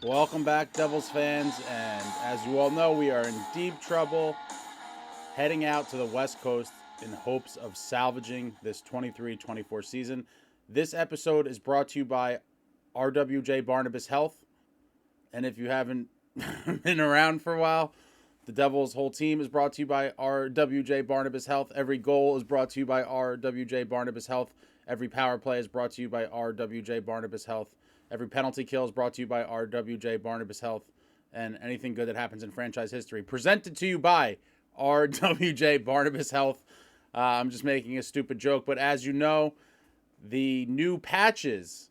Welcome back, Devils fans. And as you all know, we are in deep trouble heading out to the West Coast in hopes of salvaging this 23-24 season. This episode is brought to you by RWJ Barnabas Health. And if you haven't been around for a while, the Devils' whole team is brought to you by RWJ Barnabas Health. Every goal is brought to you by RWJ Barnabas Health. Every power play is brought to you by RWJ Barnabas Health. Every penalty kill is brought to you by RWJ Barnabas Health. And anything good that happens in franchise history, presented to you by RWJ Barnabas Health. I'm just making a stupid joke, but as you know, the new patches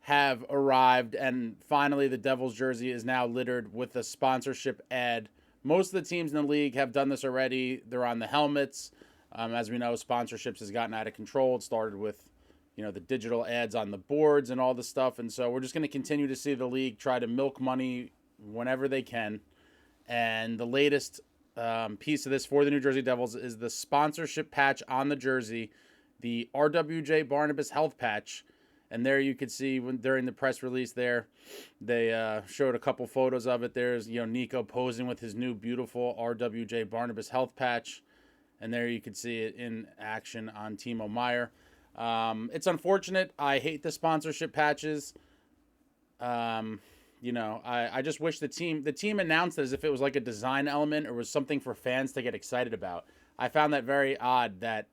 have arrived, and finally the Devils jersey is now littered with a sponsorship ad. Most of the teams in the league have done this already. They're on the helmets. As we know, sponsorships has gotten out of control. It started with, the digital ads on the boards and all this stuff. And so we're just going to continue to see the league try to milk money whenever they can. And the latest piece of this for the New Jersey Devils is the sponsorship patch on the jersey, the RWJ Barnabas Health patch. And there you could see during the press release there, they showed a couple photos of it. There's, Nico posing with his new beautiful RWJ Barnabas Health patch. And there you could see it in action on Timo Meier. It's unfortunate. I hate the sponsorship patches. I just wish the team announced it as if it was like a design element or was something for fans to get excited about. I found that very odd that,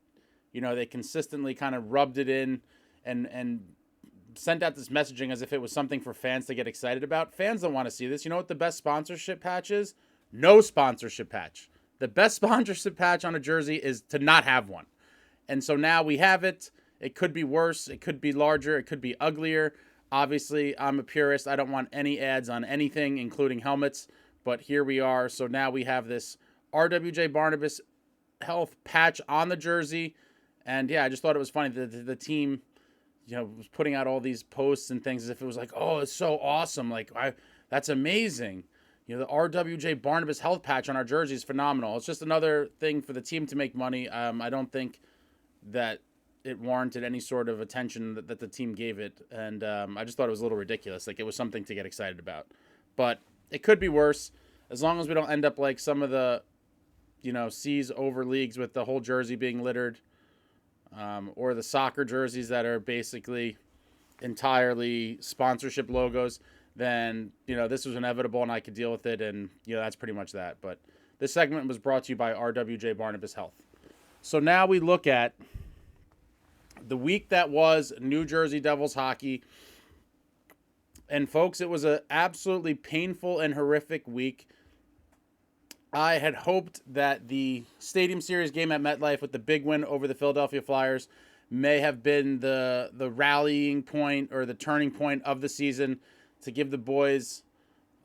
they consistently kind of rubbed it in and sent out this messaging as if it was something for fans to get excited about. Fans don't want to see this. You know what the best sponsorship patch is? No sponsorship patch. The best sponsorship patch on a jersey is to not have one. And so now we have it. It could be worse. It could be larger. It could be uglier. Obviously, I'm a purist. I don't want any ads on anything, including helmets. But here we are. So now we have this RWJ Barnabas Health patch on the jersey. And yeah, I just thought it was funny that the team, was putting out all these posts and things as if it was like, oh, it's so awesome. That's amazing. The RWJ Barnabas Health patch on our jersey is phenomenal. It's just another thing for the team to make money. I don't think that it warranted any sort of attention that the team gave it. And I just thought it was a little ridiculous. Like, it was something to get excited about. But it could be worse, as long as we don't end up like some of the, seas over leagues with the whole jersey being littered, or the soccer jerseys that are basically entirely sponsorship logos. Then, this was inevitable and I could deal with it. And, that's pretty much that. But this segment was brought to you by RWJ Barnabas Health. So now we look at the week that was New Jersey Devils hockey. And folks, it was an absolutely painful and horrific week. I had hoped that the Stadium Series game at MetLife with the big win over the Philadelphia Flyers may have been the rallying point or the turning point of the season to give the boys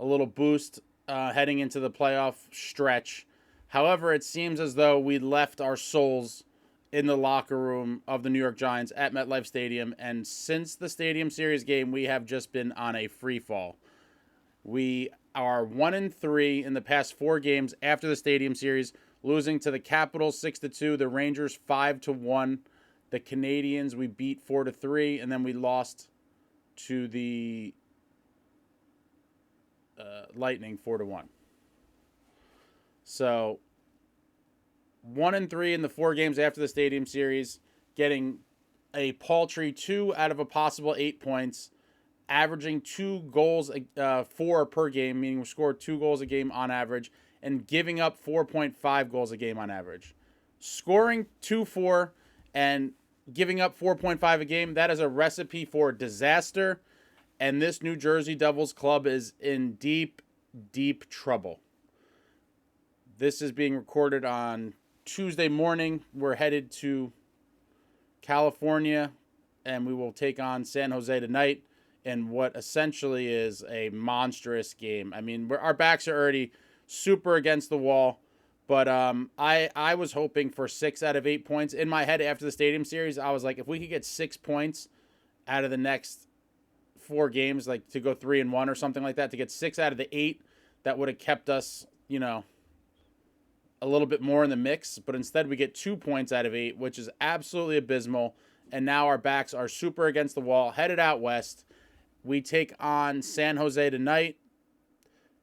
a little boost heading into the playoff stretch. However, it seems as though we left our souls in the locker room of the New York Giants at MetLife Stadium. And since the Stadium Series game, we have just been on a free fall. We are 1-3 in the past 4 games after the Stadium Series, losing to the Capitals 6-2, the Rangers 5-1, the Canadiens we beat 4-3, and then we lost to the Lightning 4-1. So 1-3 in the 4 games after the Stadium Series, getting a paltry 2 out of a possible 8 points, averaging 2 goals, 4 per game, meaning we scored 2 goals a game on average, and giving up 4.5 goals a game on average. Scoring 2-4 and giving up 4.5 a game, that is a recipe for disaster. And this New Jersey Devils club is in deep, deep trouble. This is being recorded on Tuesday morning. We're headed to California, and we will take on San Jose tonight in what essentially is a monstrous game. I mean, our backs are already super against the wall, but I was hoping for 6 out of 8 points. In my head after the Stadium Series, I was like, if we could get 6 points out of the next 4 games, like to go 3-1 or something like that, to get 6 out of the 8, that would have kept us, a little bit more in the mix. But instead we get 2 points out of 8, which is absolutely abysmal. And now our backs are super against the wall, headed out west. We take on San Jose tonight.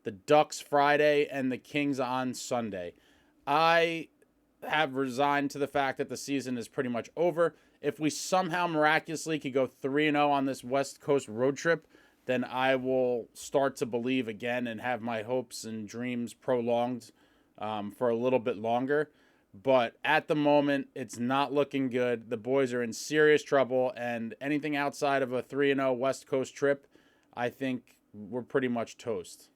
the Ducks Friday, and the Kings on Sunday. I have resigned to the fact that the season is pretty much over. If we somehow miraculously could go 3-0 on this West Coast road trip, then I will start to believe again and have my hopes and dreams prolonged for a little bit longer. But at the moment, it's not looking good. The boys are in serious trouble, and anything outside of a 3-0 West Coast trip, I think we're pretty much toast.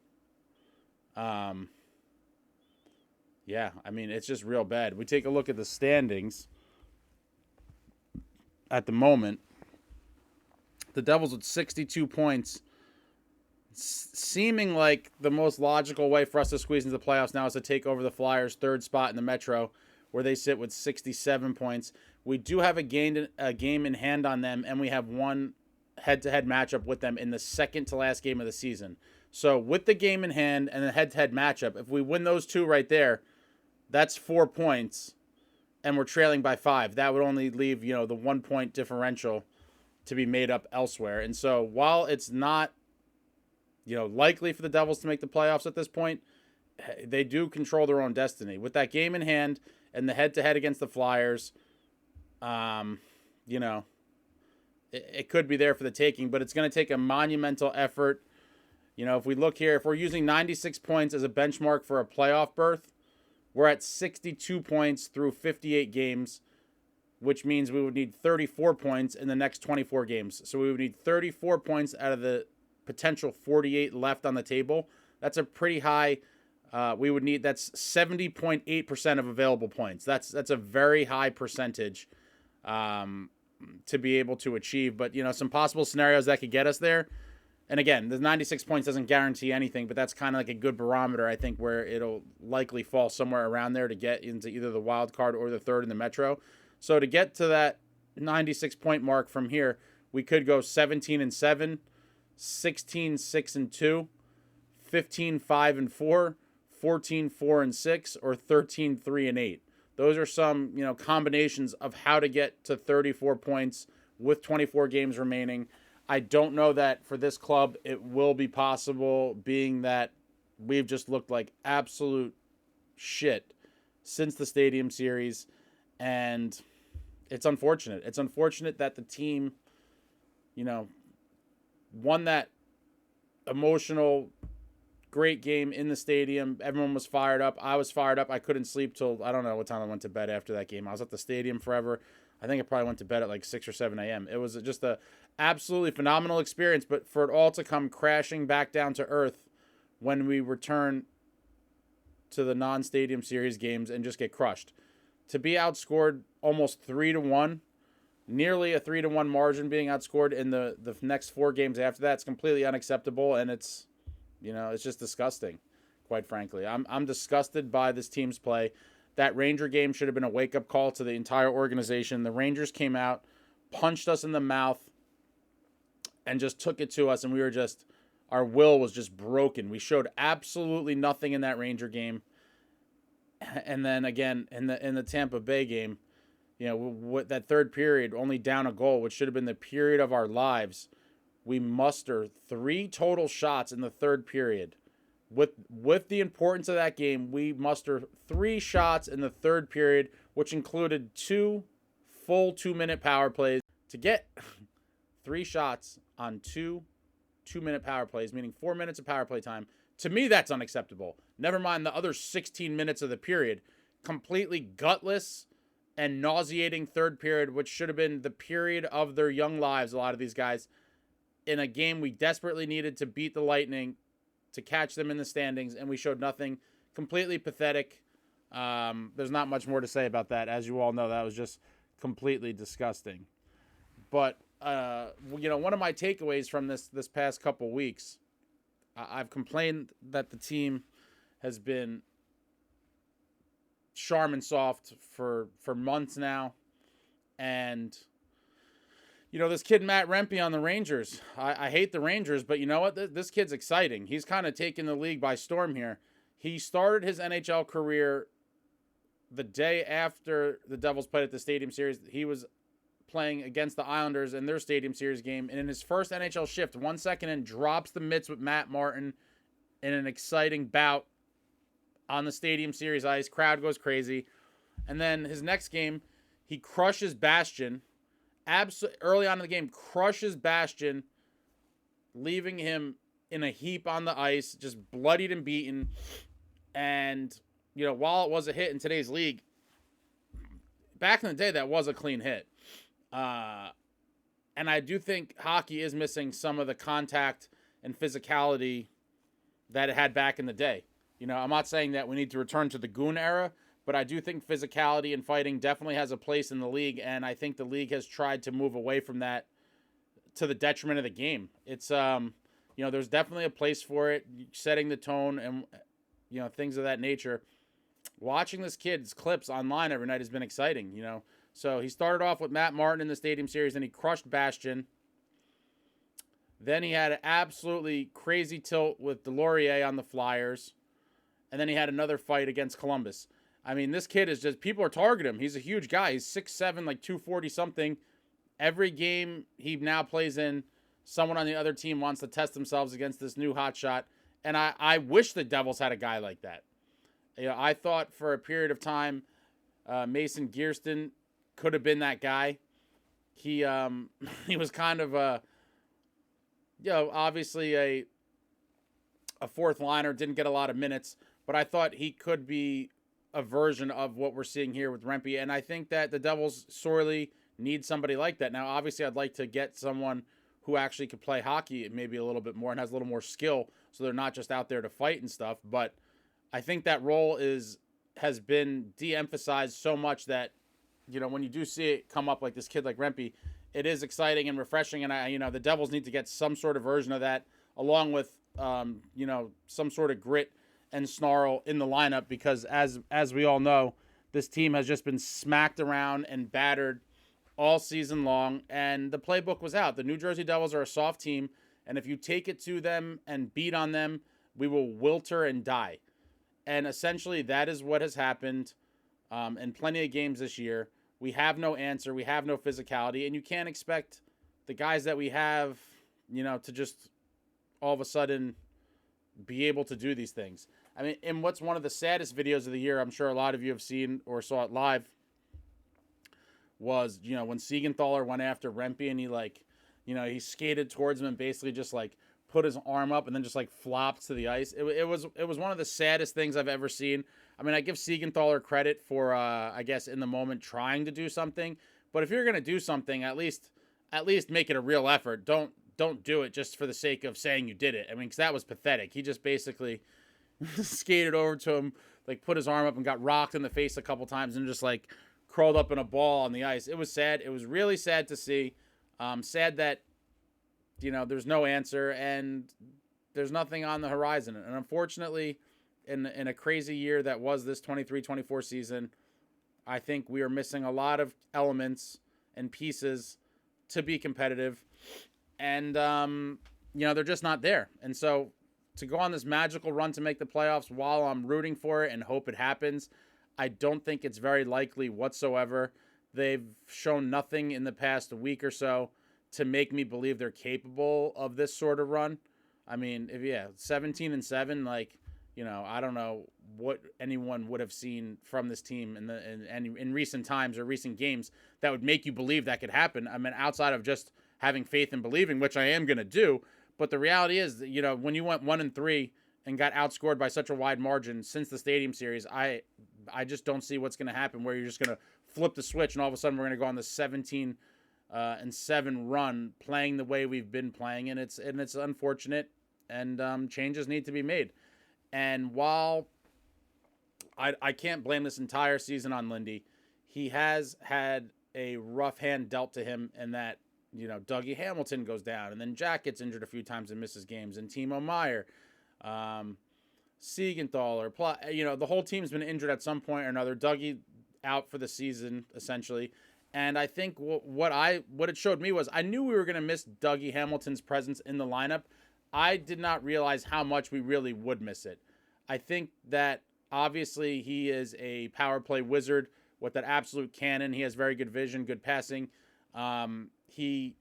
Yeah, I mean, it's just real bad. We take a look at the standings at the moment. The Devils with 62 points, seeming like the most logical way for us to squeeze into the playoffs now is to take over the Flyers' third spot in the Metro, where they sit with 67 points. We do have a game in hand on them, and we have one head-to-head matchup with them in the second to last game of the season. So with the game in hand and the head-to-head matchup, if we win those two right there, that's 4 points, and we're trailing by 5. That would only leave, the 1 point differential to be made up elsewhere. And so while it's not, likely for the Devils to make the playoffs at this point, they do control their own destiny. With that game in hand and the head-to-head against the Flyers, it could be there for the taking, but it's going to take a monumental effort. If we look here, if we're using 96 points as a benchmark for a playoff berth, we're at 62 points through 58 games, which means we would need 34 points in the next 24 games. So we would need 34 points out of the potential 48 left on the table. That's a pretty high. That's 70.8% of available points. That's a very high percentage to be able to achieve. But, some possible scenarios that could get us there. And again, the 96 points doesn't guarantee anything, but that's kind of like a good barometer, I think, where it'll likely fall somewhere around there to get into either the wild card or the third in the Metro. So to get to that 96 point mark from here, we could go 17-7, 16-6-2, 15-5-4, 14-4-6, or 13-3-8. Those are some, combinations of how to get to 34 points with 24 games remaining. I don't know that for this club it will be possible, being that we've just looked like absolute shit since the Stadium Series, and it's unfortunate. It's unfortunate that the team, won that emotional, great game in the stadium. Everyone was fired up. I was fired up. I couldn't sleep till, I don't know what time I went to bed after that game. I was at the stadium forever. I think I probably went to bed at like 6 or 7 a.m. It was just a absolutely phenomenal experience, but for it all to come crashing back down to earth when we return to the non-Stadium Series games and just get crushed. To be outscored almost 3-1, nearly a 3-1 margin being outscored in the next 4 games after that, it's completely unacceptable, and it's just disgusting, quite frankly. I'm disgusted by this team's play. That Ranger game should have been a wake-up call to the entire organization. The Rangers came out, punched us in the mouth, and just took it to us, and our will was just broken. We showed absolutely nothing in that Ranger game. And then again, in the Tampa Bay game, with that third period, only down a goal, which should have been the period of our lives, we muster 3 total shots in the third period. With the importance of that game, we muster 3 shots in the third period, which included 2 full 2-minute power plays. To get 3 shots on 2 2-minute power plays, meaning 4 minutes of power play time, to me, that's unacceptable. Never mind the other 16 minutes of the period. Completely gutless and nauseating third period, which should have been the period of their young lives, a lot of these guys, in a game we desperately needed to beat the Lightning, to catch them in the standings, and we showed nothing. Completely pathetic. There's not much more to say about that. As you all know, that was just completely disgusting. But, one of my takeaways from this past couple weeks, I've complained that the team has been Charmin soft for months now. And, this kid Matt Rempe on the Rangers, I hate the Rangers, but you know what? This kid's exciting. He's kind of taking the league by storm here. He started his NHL career the day after the Devils played at the Stadium Series. He was playing against the Islanders in their Stadium Series game, and in his first NHL shift, 1 second in, drops the mitts with Matt Martin in an exciting bout on the Stadium Series ice. Crowd goes crazy. And then his next game, he crushes Bastion. Early on in the game, crushes Bastion, leaving him in a heap on the ice, just bloodied and beaten. And, while it was a hit in today's league, back in the day, that was a clean hit. And I do think hockey is missing some of the contact and physicality that it had back in the day. I'm not saying that we need to return to the goon era, but I do think physicality and fighting definitely has a place in the league, and I think the league has tried to move away from that to the detriment of the game. It's, there's definitely a place for it, setting the tone and, things of that nature. Watching this kid's clips online every night has been exciting, So he started off with Matt Martin in the Stadium Series, and he crushed Bastion. Then he had an absolutely crazy tilt with Delorier on the Flyers. And then he had another fight against Columbus. I mean, this kid is just, people are targeting him. He's a huge guy. He's 6'7", like 240 something. Every game he now plays in, someone on the other team wants to test themselves against this new hotshot. And I wish the Devils had a guy like that. I thought for a period of time, Mason Gearston could have been that guy. He was kind of obviously a fourth liner, didn't get a lot of minutes, but I thought he could be a version of what we're seeing here with Rempe, and I think that the Devils sorely need somebody like that. Now, obviously, I'd like to get someone who actually could play hockey maybe a little bit more and has a little more skill, so they're not just out there to fight and stuff, but I think that role has been de-emphasized so much that, when you do see it come up like this kid like Rempe, it is exciting and refreshing, and the Devils need to get some sort of version of that, along with some sort of grit and snarl in the lineup, because as we all know, this team has just been smacked around and battered all season long, and the playbook was out. The New Jersey Devils are a soft team, and if you take it to them and beat on them, we will wilter and die. And essentially that is what has happened in plenty of games this year. We have no answer. We have no physicality, and you can't expect the guys that we have, to just all of a sudden be able to do these things. I mean, and what's one of the saddest videos of the year, I'm sure a lot of you have seen or saw it live, was, when Siegenthaler went after Rempe and he skated towards him and basically just put his arm up and then just flopped to the ice. It was one of the saddest things I've ever seen. I mean, I give Siegenthaler credit for, I guess, in the moment trying to do something. But if you're going to do something, at least make it a real effort. Don't do it just for the sake of saying you did it. I mean, because that was pathetic. He just basically skated over to him, put his arm up and got rocked in the face a couple times and just curled up in a ball on the ice. It was sad. It was really sad to see. Sad that, there's no answer and there's nothing on the horizon. And unfortunately, in a crazy year that was this 23-24 season, I think we are missing a lot of elements and pieces to be competitive. And, they're just not there. And so to go on this magical run to make the playoffs while I'm rooting for it and hope it happens, I don't think it's very likely whatsoever. They've shown nothing in the past week or so to make me believe they're capable of this sort of run. I mean, 17-7, I don't know what anyone would have seen from this team in recent times or recent games that would make you believe that could happen. I mean, outside of just having faith and believing, which I am going to do. But the reality is, when you went 1-3 and got outscored by such a wide margin since the Stadium Series, I just don't see what's going to happen where you're just going to flip the switch and all of a sudden we're going to go on the 17-7 run playing the way we've been playing. And it's unfortunate, and changes need to be made. And while I can't blame this entire season on Lindy, he has had a rough hand dealt to him in that, Dougie Hamilton goes down, and then Jack gets injured a few times and misses games, and Timo Meier, Siegenthaler, the whole team's been injured at some point or another. Dougie out for the season, essentially. And I think what it showed me was I knew we were going to miss Dougie Hamilton's presence in the lineup. I did not realize how much we really would miss it. I think that obviously he is a power play wizard with that absolute cannon. He has very good vision, good passing. He's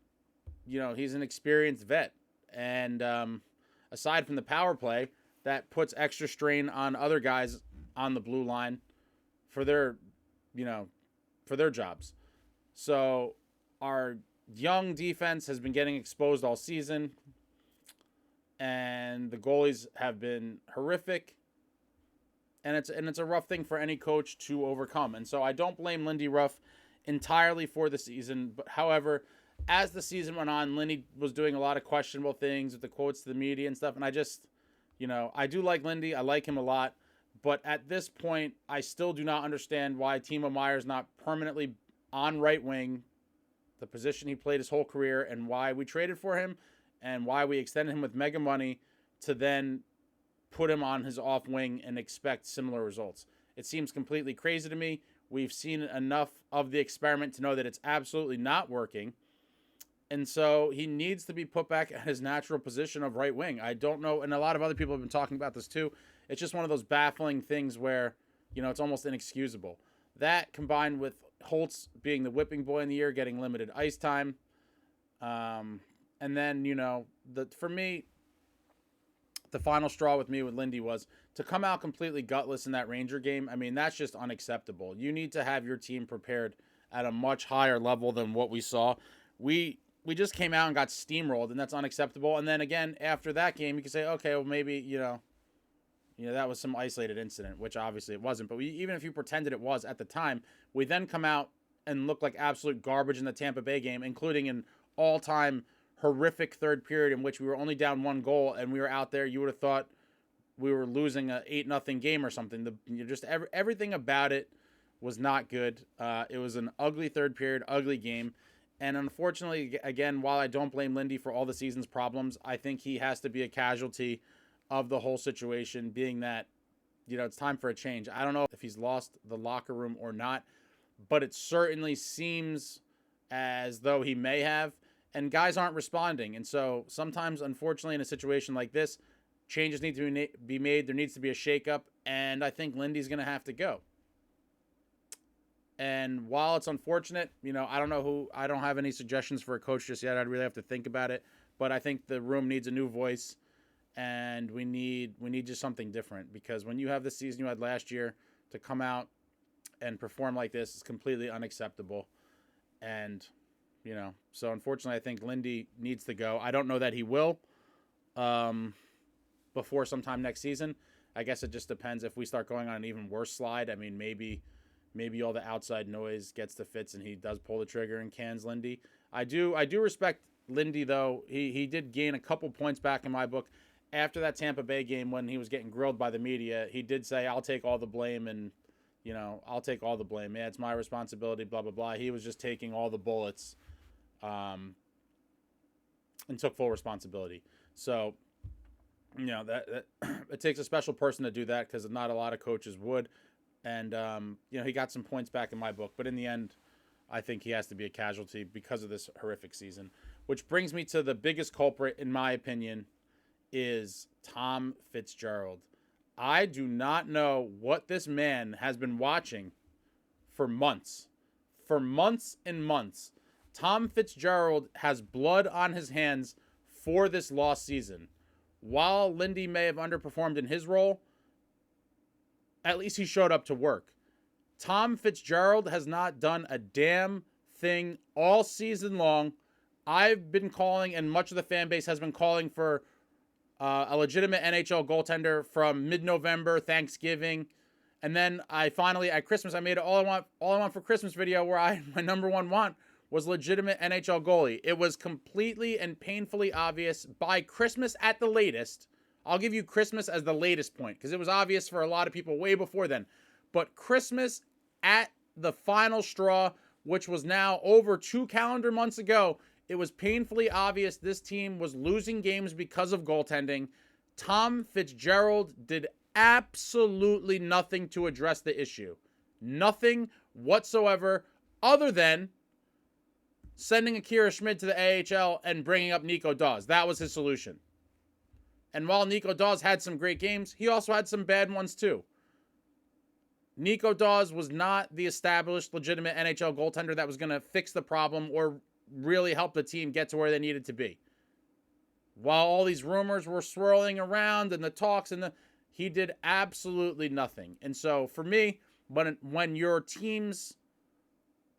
an experienced vet. And aside from the power play, that puts extra strain on other guys on the blue line for their, for their jobs. So our young defense has been getting exposed all season, and the goalies have been horrific. And it's a rough thing for any coach to overcome. And so I don't blame Lindy Ruff entirely for the season. But however, as the season went on, Lindy was doing a lot of questionable things with the quotes to the media and stuff. And I just, I do like Lindy. I like him a lot. But at this point, I still do not understand why Timo Meier's not permanently on right wing, the position he played his whole career, and why we traded for him and why we extended him with mega money to then put him on his off wing and expect similar results. It seems completely crazy to me. We've seen enough of the experiment to know that it's absolutely not working. And so he needs to be put back at his natural position of right wing. I don't know, and a lot of other people have been talking about this too. It's just one of those baffling things where, it's almost inexcusable. That combined with Holtz being the whipping boy in the year, getting limited ice time. And then, for me, the final straw with Lindy was to come out completely gutless in that Ranger game. I mean, that's just unacceptable. You need to have your team prepared at a much higher level than what we saw. We just came out and got steamrolled, and that's unacceptable. And then again, after that game, you can say, okay, well, maybe, that was some isolated incident, which obviously it wasn't. But even if you pretended it was at the time, we then come out and look like absolute garbage in the Tampa Bay game, including an all-time horrific third period in which we were only down 1 goal, and we were out there. You would have thought we were losing a 8-0 game or something. Everything about it was not good. It was an ugly third period, ugly game. And unfortunately, again, while I don't blame Lindy for all the season's problems, I think he has to be a casualty of the whole situation, being that, it's time for a change. I don't know if he's lost the locker room or not, but it certainly seems as though he may have. And guys aren't responding. And so sometimes, unfortunately, in a situation like this, changes need to be made. There needs to be a shakeup. And I think Lindy's going to have to go. And while it's unfortunate, I don't have any suggestions for a coach just yet. I'd really have to think about it. But I think the room needs a new voice. And we need just something different. Because when you have the season you had last year, to come out and perform like this is completely unacceptable. And so unfortunately, I think Lindy needs to go. I don't know that he will before sometime next season. I guess it just depends if we start going on an even worse slide. I mean, maybe all the outside noise gets to Fitz and he does pull the trigger and cans Lindy. I do respect Lindy, though. He did gain a couple points back in my book. After that Tampa Bay game when he was getting grilled by the media, he did say, I'll take all the blame and, I'll take all the blame. Yeah, it's my responsibility, blah, blah, blah. He was just taking all the bullets. And took full responsibility. So, that it takes a special person to do that because not a lot of coaches would. And, he got some points back in my book. But in the end, I think he has to be a casualty because of this horrific season. Which brings me to the biggest culprit, in my opinion, is Tom Fitzgerald. I do not know what this man has been watching for months. For months and months. Tom Fitzgerald has blood on his hands for this lost season. While Lindy may have underperformed in his role, at least he showed up to work. Tom Fitzgerald has not done a damn thing all season long. I've been calling, and much of the fan base has been calling for a legitimate NHL goaltender from mid-November, Thanksgiving. And then I finally, at Christmas, I made it all I want for Christmas video where my number one want was legitimate NHL goalie. It was completely and painfully obvious by Christmas at the latest. I'll give you Christmas as the latest point because it was obvious for a lot of people way before then. But Christmas at the final straw, which was now over 2 calendar months ago, it was painfully obvious this team was losing games because of goaltending. Tom Fitzgerald did absolutely nothing to address the issue. Nothing whatsoever other than sending Akira Schmid to the AHL and bringing up Nico Daws. That was his solution. And while Nico Daws had some great games, he also had some bad ones too. Nico Daws was not the established, legitimate NHL goaltender that was going to fix the problem or really help the team get to where they needed to be. while all these rumors were swirling around and the talks he did absolutely nothing. And so for me, when your team's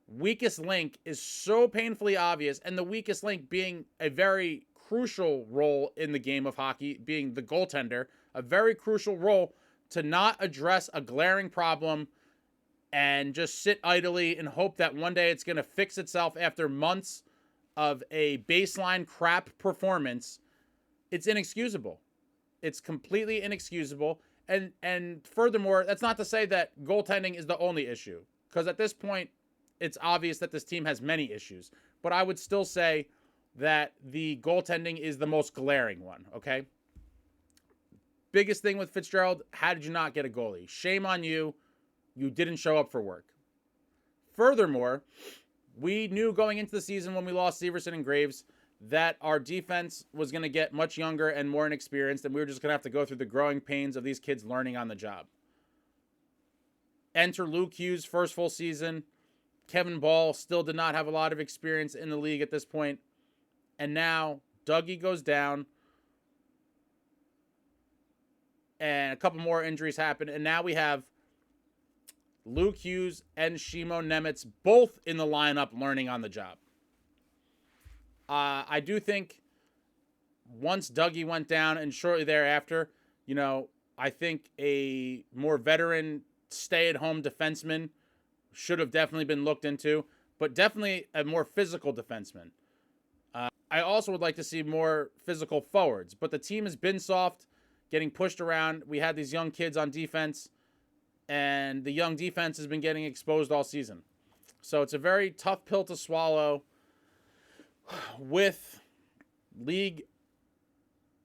weakest link is so painfully obvious, and the weakest link being a very crucial role in the game of hockey, being the goaltender, a very crucial role, to not address a glaring problem and just sit idly and hope that one day it's going to fix itself after months of a baseline crap performance, it's inexcusable. It's completely inexcusable. And furthermore, that's not to say that goaltending is the only issue, because at this point, it's obvious that this team has many issues. But I would still say that the goaltending is the most glaring one, okay? Biggest thing with Fitzgerald, how did you not get a goalie? Shame on you. You didn't show up for work. Furthermore, we knew going into the season when we lost Severson and Graves that our defense was going to get much younger and more inexperienced, and we were just going to have to go through the growing pains of these kids learning on the job. Enter Hughes' first full season. Kevin Ball still did not have a lot of experience in the league at this point. And now Dougie goes down. And a couple more injuries happen. And now we have Hughes and Shimo Nemitz both in the lineup learning on the job. I do think once Dougie went down and shortly thereafter, I think a more veteran stay-at-home defenseman should have definitely been looked into, but definitely a more physical defenseman. I also would like to see more physical forwards, but the team has been soft, getting pushed around. We had these young kids on defense, and the young defense has been getting exposed all season. So it's a very tough pill to swallow with league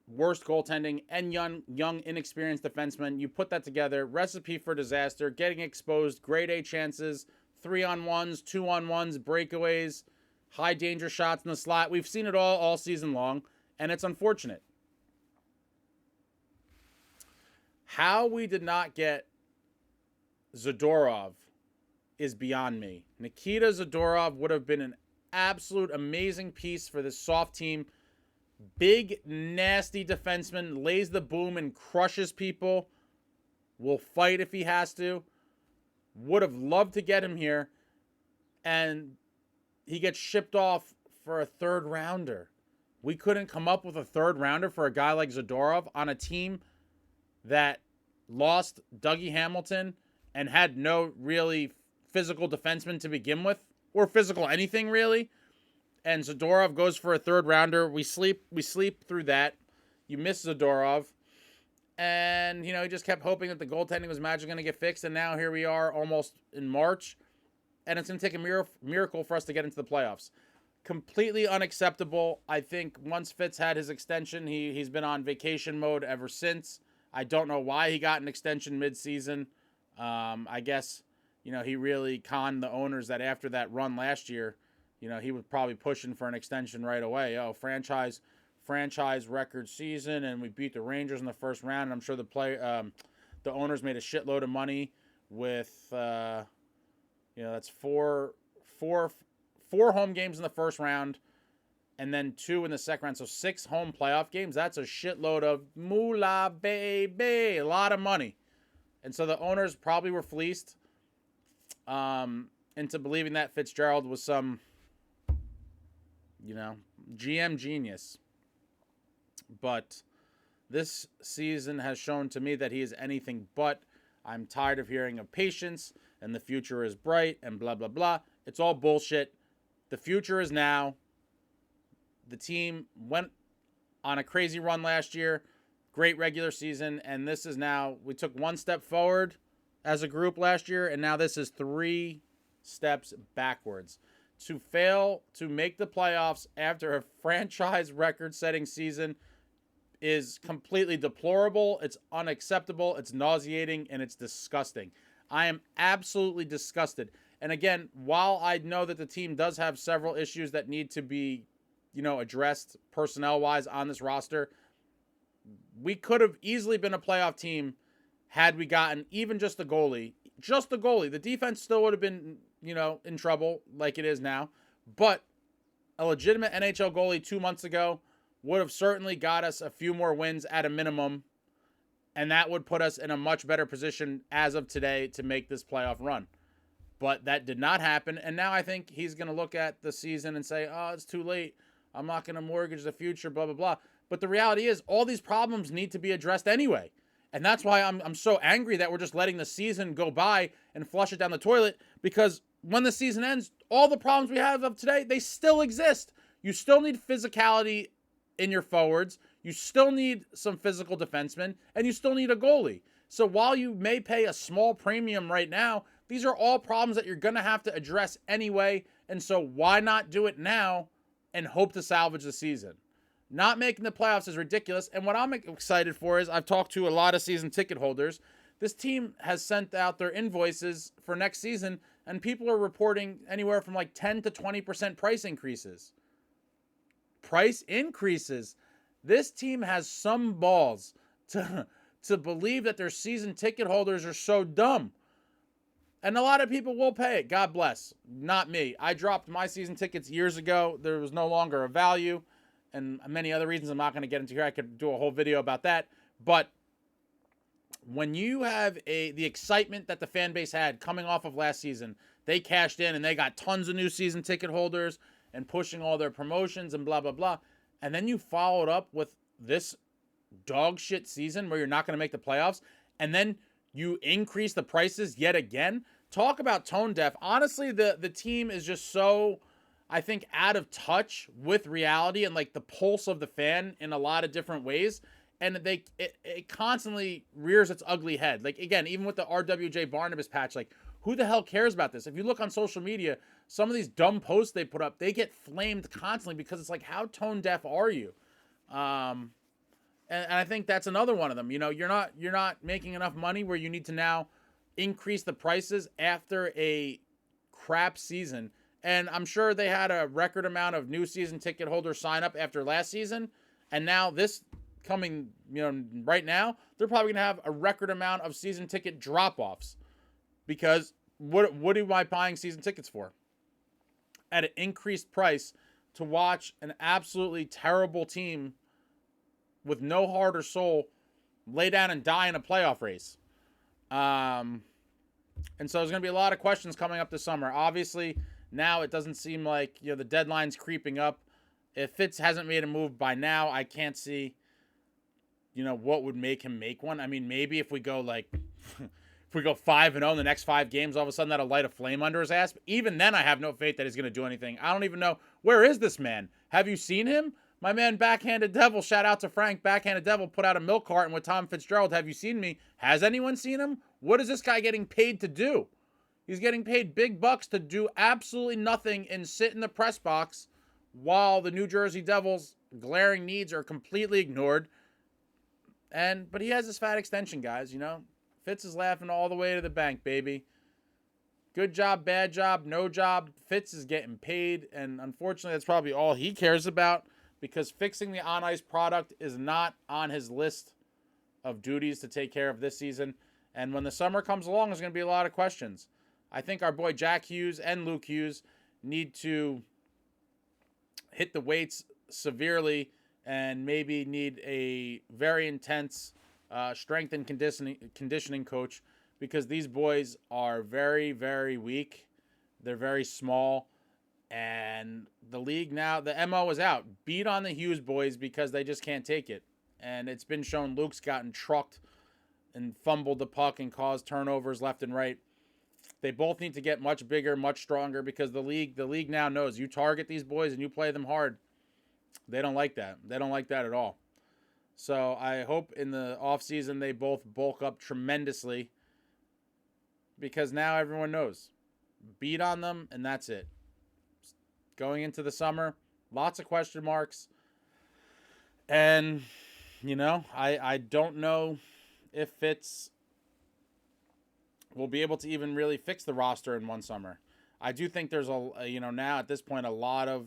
worst goaltending and young inexperienced defensemen. You put that together, recipe for disaster, getting exposed, grade A chances, 3-on-1s, 2-on-1s, breakaways, high danger shots in the slot. We've seen it all season long, and it's unfortunate. How we did not get Zadorov is beyond me. Nikita Zadorov would have been an absolute amazing piece for this soft team. Big, nasty defenseman, lays the boom and crushes people. Will fight if he has to. Would have loved to get him here. And he gets shipped off for a third rounder. We couldn't come up with a third rounder for a guy like Zadorov on a team that lost Dougie Hamilton and had no really physical defenseman to begin with, or physical anything really. And Zadorov goes for a third rounder. We sleep through that. You miss Zadorov. And, he just kept hoping that the goaltending was magically going to get fixed. And now here we are almost in March. And it's going to take a miracle for us to get into the playoffs. Completely unacceptable. I think once Fitz had his extension, he's been on vacation mode ever since. I don't know why he got an extension mid-season. I guess, he really conned the owners that after that run last year, he was probably pushing for an extension right away. Oh, franchise record season, and we beat the Rangers in the first round. And I'm sure the owners made a shitload of money with, that's four home games in the first round, and then 2 in the second round. So 6 home playoff games. That's a shitload of moolah, baby, a lot of money. And so the owners probably were fleeced into believing that Fitzgerald was some, GM genius. But this season has shown to me that he is anything but. I'm tired of hearing of patience and the future is bright and blah, blah, blah. It's all bullshit. The future is now. The team went on a crazy run last year. Great regular season. And this is now, we took 1 step forward as a group last year. And now this is 3 steps backwards. To fail to make the playoffs after a franchise record-setting season is completely deplorable. It's unacceptable. It's nauseating, and it's disgusting. I am absolutely disgusted. And again, while I know that the team does have several issues that need to be, addressed personnel-wise on this roster, we could have easily been a playoff team had we gotten even just the goalie. Just the goalie. The defense still would have been, in trouble like it is now. But a legitimate NHL goalie 2 months ago would have certainly got us a few more wins at a minimum, and that would put us in a much better position as of today to make this playoff run. But that did not happen, and now I think he's going to look at the season and say, oh, it's too late. I'm not going to mortgage the future, blah, blah, blah. But the reality is all these problems need to be addressed anyway. And that's why I'm so angry that we're just letting the season go by and flush it down the toilet, because when the season ends, all the problems we have of today, they still exist. You still need physicality in your forwards. You still need some physical defensemen, and you still need a goalie. So while you may pay a small premium right now, these are all problems that you're going to have to address anyway. And so why not do it now and hope to salvage the season? Not making the playoffs is ridiculous. And what I'm excited for is I've talked to a lot of season ticket holders. This team has sent out their invoices for next season, and people are reporting anywhere from like 10 to 20% price increases. Price increases. This team has some balls to believe that their season ticket holders are so dumb. And a lot of people will pay it. God bless. Not me. I dropped my season tickets years ago. There was no longer a value. And many other reasons I'm not going to get into here. I could do a whole video about that. But when you have the excitement that the fan base had coming off of last season, they cashed in and they got tons of new season ticket holders and pushing all their promotions and blah, blah, blah. And then you follow it up with this dog shit season where you're not going to make the playoffs. And then you increase the prices yet again. Talk about tone deaf. Honestly, the team is just so, I think, out of touch with reality and like the pulse of the fan in a lot of different ways. And it constantly rears its ugly head. Like, again, even with the RWJ Barnabas patch, like, who the hell cares about this? If you look on social media, some of these dumb posts they put up, they get flamed constantly because it's like, how tone deaf are you? And I think that's another one of them. You know, you're not making enough money where you need to now increase the prices after a crap season. And I'm sure they had a record amount of new season ticket holders sign up after last season. And now this coming, right now, they're probably going to have a record amount of season ticket drop-offs. Because what am I buying season tickets for? At an increased price to watch an absolutely terrible team with no heart or soul lay down and die in a playoff race. And so there's going to be a lot of questions coming up this summer. Obviously, now it doesn't seem like, the deadline's creeping up. If Fitz hasn't made a move by now, I can't see, what would make him make one. I mean, maybe if we go if we go 5-0 in the next 5 games, all of a sudden that'll light a flame under his ass. But even then, I have no faith that he's going to do anything. I don't even know, where is this man? Have you seen him? My man, Backhanded Devil, shout out to Frank, Backhanded Devil, put out a milk carton with Tom Fitzgerald. Have you seen me? Has anyone seen him? What is this guy getting paid to do? He's getting paid big bucks to do absolutely nothing and sit in the press box while the New Jersey Devils' glaring needs are completely ignored. But he has this fat extension, guys, Fitz is laughing all the way to the bank, baby. Good job, bad job, no job. Fitz is getting paid, and unfortunately, that's probably all he cares about, because fixing the on-ice product is not on his list of duties to take care of this season. And when the summer comes along, there's going to be a lot of questions. I think our boy Jack Hughes and Luke Hughes need to hit the weights severely and maybe need a very intense strength and conditioning coach, because these boys are very, very weak. They're very small. And the league now, the MO is out. Beat on the Hughes boys because they just can't take it. And it's been shown Luke's gotten trucked and fumbled the puck and caused turnovers left and right. They both need to get much bigger, much stronger, because the league now knows you target these boys and you play them hard. They don't like that. They don't like that at all. So I hope in the offseason they both bulk up tremendously, because now everyone knows. Beat on them, and that's it. Going into the summer, lots of question marks. And, I don't know if Fitz will be able to even really fix the roster in one summer. I do think there's now at this point, a lot of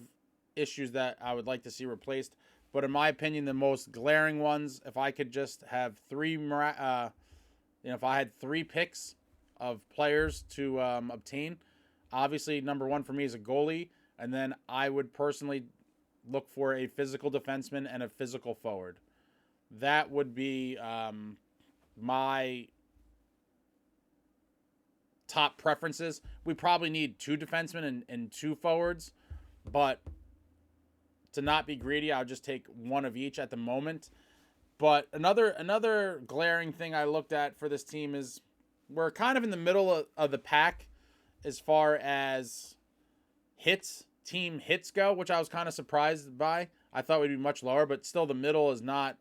issues that I would like to see replaced. But in my opinion, the most glaring ones, if I could just have if I had 3 picks of players to obtain, obviously number 1 for me is a goalie. And then I would personally look for a physical defenseman and a physical forward. That would be my top preferences. We probably need 2 defensemen and 2 forwards, but to not be greedy, I'll just take one of each at the moment. But another glaring thing I looked at for this team is we're kind of in the middle of the pack as far as team hits go, which I was kind of surprised by. I thought we'd be much lower, but still the middle is not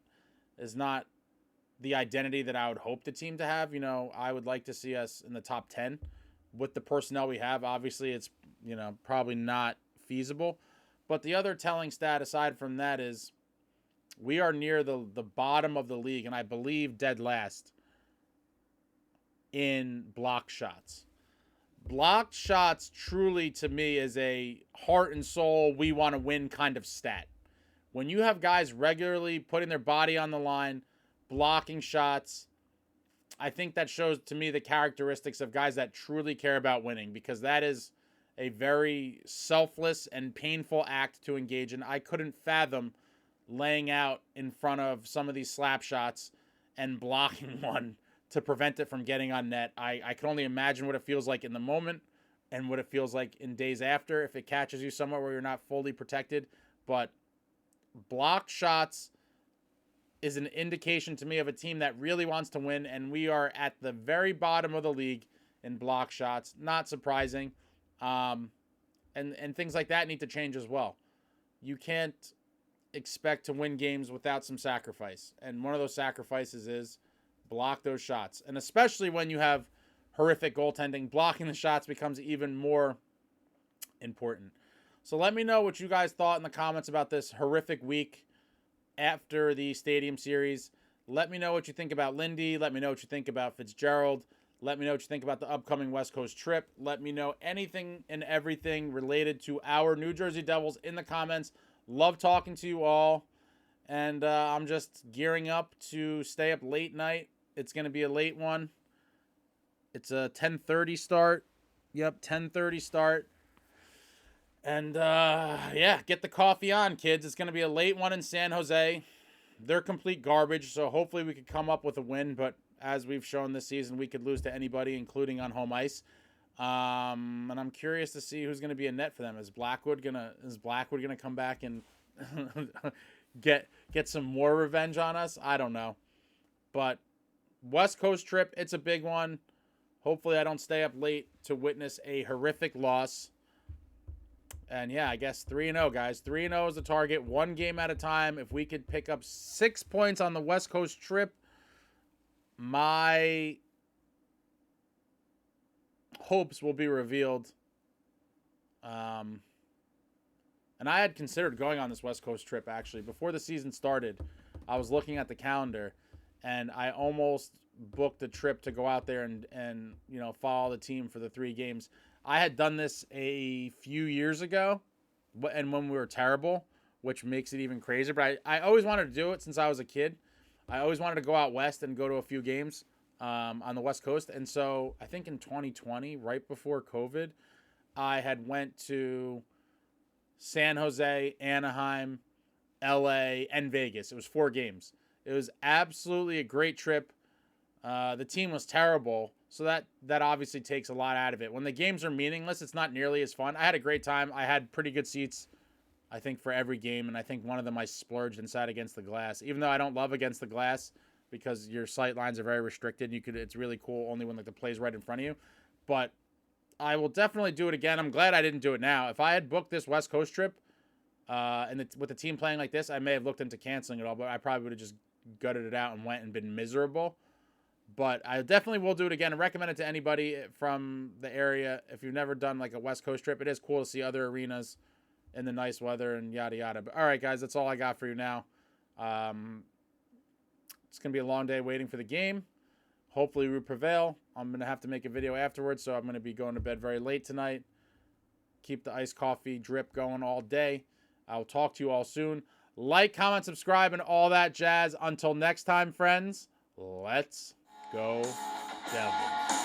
the identity that I would hope the team to have. You know, I would like to see us in the top 10 with the personnel we have. Obviously, it's, you know, probably not feasible. But the other telling stat aside from that is we are near the bottom of the league, and I believe dead last in block shots. Blocked shots truly, to me, is a heart and soul, we want to win kind of stat. When you have guys regularly putting their body on the line, blocking shots, I think that shows to me the characteristics of guys that truly care about winning, because that is a very selfless and painful act to engage in. I couldn't fathom laying out in front of some of these slap shots and blocking one to prevent it from getting on net. I can only imagine what it feels like in the moment and what it feels like in days after if it catches you somewhere where you're not fully protected. But blocked shots is an indication to me of a team that really wants to win, and we are at the very bottom of the league in block shots. Not surprising. And things like that need to change as well. You can't expect to win games without some sacrifice, and one of those sacrifices is block those shots. And especially when you have horrific goaltending, blocking the shots becomes even more important. So let me know what you guys thought in the comments about this horrific week after the Stadium Series. Let me know what you think about Lindy. Let me know what you think about Fitzgerald. Let me know what you think about the upcoming West Coast trip. Let me know anything and everything related to our New Jersey Devils in the comments. Love talking to you all. And I'm just gearing up to stay up late night. It's going to be a late one. It's a 10:30 start. Yep, 10:30 start. And, yeah, get the coffee on, kids. It's going to be a late one in San Jose. They're complete garbage, so hopefully we could come up with a win. But as we've shown this season, we could lose to anybody, including on home ice. And I'm curious to see who's going to be in net for them. Is Blackwood gonna come back and get some more revenge on us? I don't know. But West Coast trip, it's a big one. Hopefully I don't stay up late to witness a horrific loss. And yeah, I guess 3-0, guys. 3-0 is the target. 1 game at a time. If we could pick up 6 points on the West Coast trip, my hopes will be revealed. And I had considered going on this West Coast trip, actually. Before the season started, I was looking at the calendar, and I almost booked a trip to go out there and you know, follow the team for the 3 games. I had done this a few years ago, and when we were terrible, which makes it even crazier. But I always wanted to do it since I was a kid. I always wanted to go out west and go to a few games on the West Coast. And so I think in 2020, right before COVID, I had went to San Jose, Anaheim, LA, and Vegas. It was 4 games. It was absolutely a great trip. The team was terrible, so that obviously takes a lot out of it. When the games are meaningless, it's not nearly as fun. I had a great time. I had pretty good seats, I think, for every game, and I think one of them I splurged and sat against the glass. Even though I don't love against the glass because your sight lines are very restricted, it's really cool only when the play's right in front of you. But I will definitely do it again. I'm glad I didn't do it now. If I had booked this West Coast trip, with the team playing like this, I may have looked into canceling it all, but I probably would have just gutted it out and went and been miserable. But I definitely will do it again and recommend it to anybody from the area. If you've never done like a West Coast trip, it is cool to see other arenas in the nice weather and yada yada. But all right, guys, that's all I got for you now. It's gonna be a long day waiting for the game. Hopefully we prevail. I'm gonna have to make a video afterwards, so I'm gonna be going to bed very late tonight. Keep the iced coffee drip going all day. I'll talk to you all soon. Like, comment, subscribe, and all that jazz. Until next time, friends, let's go Devils.